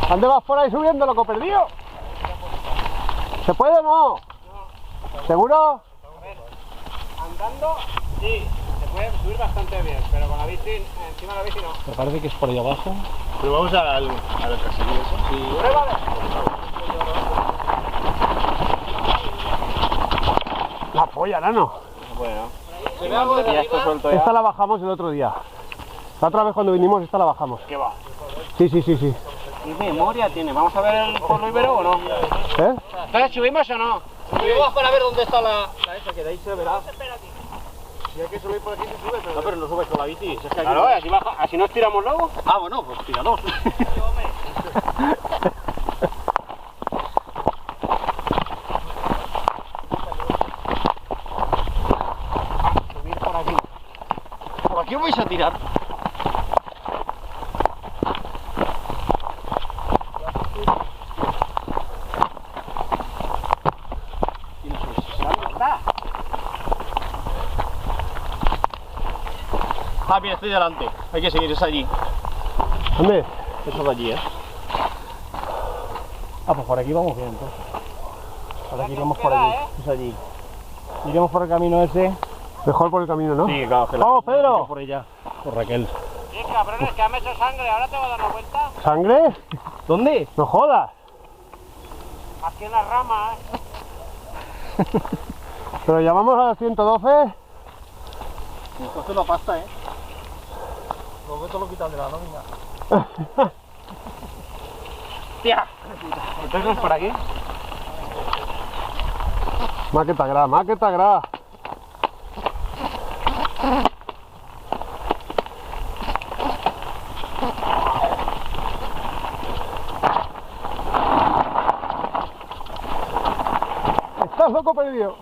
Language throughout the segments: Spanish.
¿Dónde vas por ahí subiendo, loco perdido? ¿Se puede o no? ¿Seguro? Andando, sí, se puede subir bastante bien, pero con la bici, encima de la bici no. Me parece que es por ahí abajo. Pero vamos al caserío eso. Sí. ¡Pruébale! La polla, nano. Bueno. Se ve algo Ya esto suelto ya. Esta la bajamos el otro día. La otra vez cuando vinimos, esta la bajamos. ¿Qué va? Sí, sí, sí, sí. ¿Qué memoria tiene? ¿Vamos a ver el Porro Ibero o no? ¿Eh? Entonces, ¿subimos o no? Subimos para ver dónde está la esa, que de ahí se verá. Si hay que subir por aquí, se sube, No, pero no subes con la bici. Si es que aquí claro, así, así nos tiramos luego. Ah, bueno, pues tira dos. Subir por aquí. ¿Por aquí os vais a tirar? ¿Dónde está? Ah, mira, estoy delante. Hay que seguir, es allí. ¿Dónde? Eso de allí, Ah, pues por aquí vamos bien entonces. Por aquí iremos por queda, allí. Es allí. Iremos por el camino ese. Mejor por el camino, ¿no? Sí, claro, que la... ¡Vamos, Pedro! Por ella. Por Raquel. Sí, cabrones, que me hecho sangre, ahora te voy a dar una vuelta. ¿Sangre? ¿Dónde? No jodas. Aquí en las ramas, Pero llamamos a 112. Me coge la pasta, Luego te lo quitan de la nómina. Tía. Entonces, por aquí. Más que t'agrada, más que t'agrada. ¿Estás loco perdido?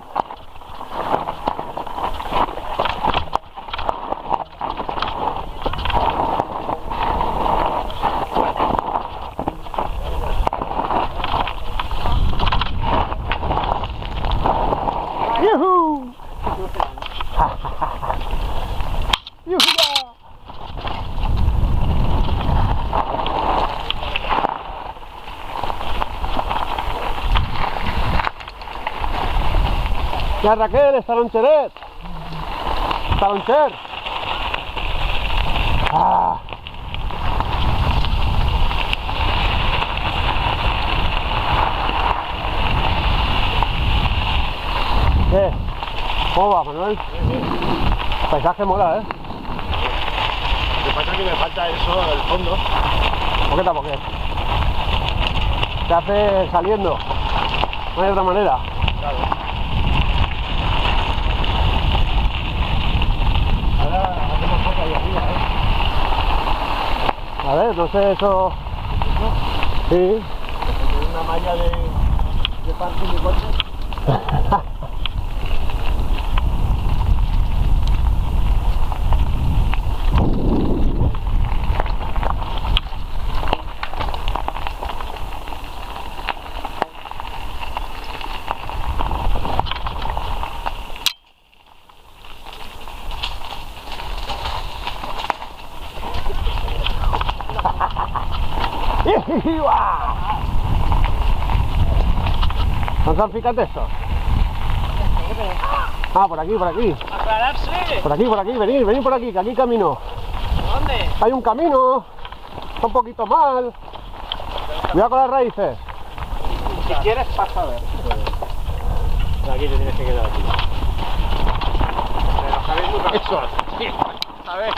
¡Yuhu! ¡Yuhu! Ya Raquel, está loncheret. Está loncher. Ah. ¿Qué? ¿Cómo va, Manuel? El paisaje mola, ¿eh? Lo que pasa es que me falta eso del fondo. ¿Por qué? ¿Por qué? Se hace saliendo. No hay otra manera. Claro. Ahora hacemos foto ahí arriba, A ver, no sé, eso... Sí. Hay una malla de parking de coche. ¿No son picantes estos? Ah, por aquí, por aquí. ¡Aclararse! Por aquí, venid por aquí, que aquí hay camino. ¿Dónde? Hay un camino. Está un poquito mal. Cuidado con las raíces. Si quieres, pasa a ver. Aquí te tienes que quedar aquí. Pero sabéis muy rápido. Eso. Sí. A ver.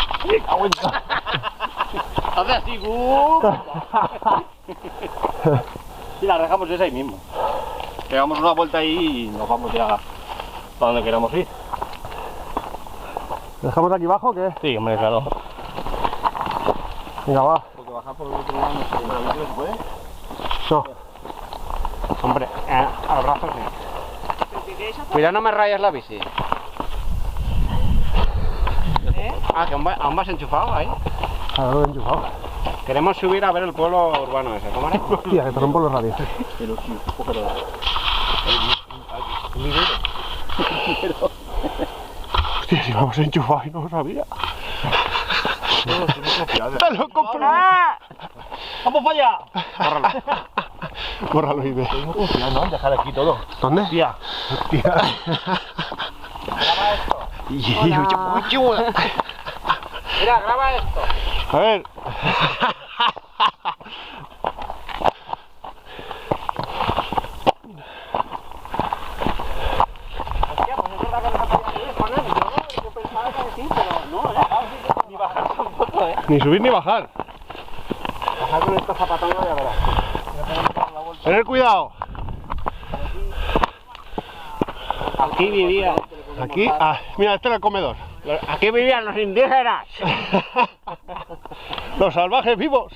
Hace así. Y la dejamos esa ahí mismo. Pegamos una vuelta ahí y nos vamos ya para donde queramos ir. ¿Dejamos aquí abajo o qué? Sí, hombre, claro. Venga, va. Porque bajar por el otro lado no se puede. No. Hombre, a los brazos sí. Cuidado, no me rayas la bici. Ah, que aún vas enchufado ahí. A ver, lo he enchufado. Queremos subir a ver el pueblo urbano ese, ¿cómo era? Hostia, que te rompo los radios. Pero sí, cógelo. Hostia, si vamos enchufados y no lo sabía. ¡Está loco, pero... ¡Vamos para allá! Bórralo y ve. Estoy muy confiado, ¿no? Dejar aquí todo. ¿Dónde? Hostia. Hostia. Mira, graba esto. A ver. Hostia, pues es verdad que no se podía subir con él. Yo pensaba que sí, pero no, ni bajar tampoco, Ni subir ni bajar. Bajar con estos zapatones ya verás. Tener cuidado. Aquí vivía. Aquí, mira, este era el comedor. Aquí vivían los indígenas. Los salvajes vivos.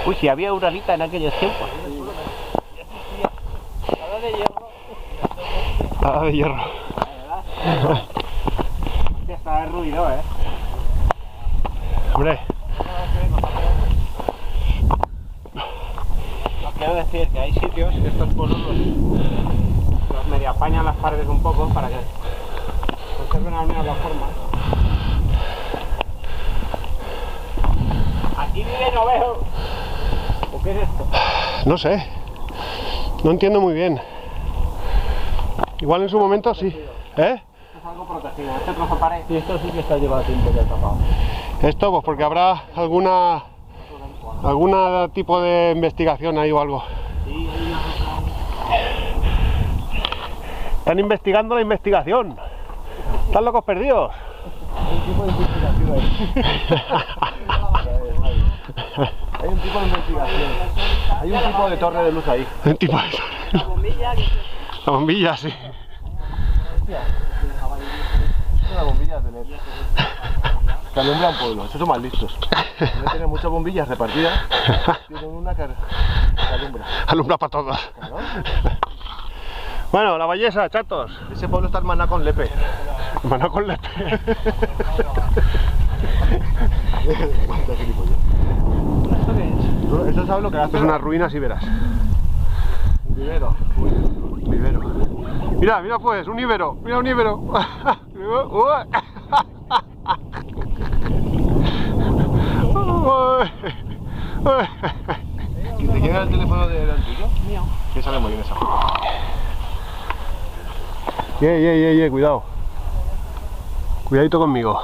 Uy, si había uralita en aquellos tiempos. Nada de hierro. Está derruido, Hombre, Quiero decir que hay sitios que estos pueblos los medio apañan las paredes un poco para que conserven al menos la forma. Aquí vive ovejos. ¿O qué es esto? no sé. No entiendo muy bien. Igual en su momento sí. ¿Eh? Esto es algo protegido. Este trozo pared. Sí, esto sí que está llevado tiempo ya tapado. Esto, pues porque habrá alguna tipo de investigación ahí o algo. Están investigando la investigación. Están locos perdidos. Hay un tipo de investigación ahí. Hay un tipo de investigación. Hay un tipo de torre de luz ahí. Un tipo de... La bombilla, sí. Son las bombillas de LED. Que alumbran pueblos, esos son más listos. No tienen muchas bombillas repartidas, tienen una que alumbra. Alumbra para todos. Claro. Bueno, la ballesa, chatos. Ese pueblo está hermanado con Lepe. Mano con lepe. ¿Esto sabes lo que hace? Es unas ruinas y verás. Un vivero. Un vivero. Mira, mira pues, un íbero. Mira un íbero. ¿Y te llega el teléfono del tuyo? Mío. Que sale muy bien esa foto. Cuidado. Cuidadito conmigo.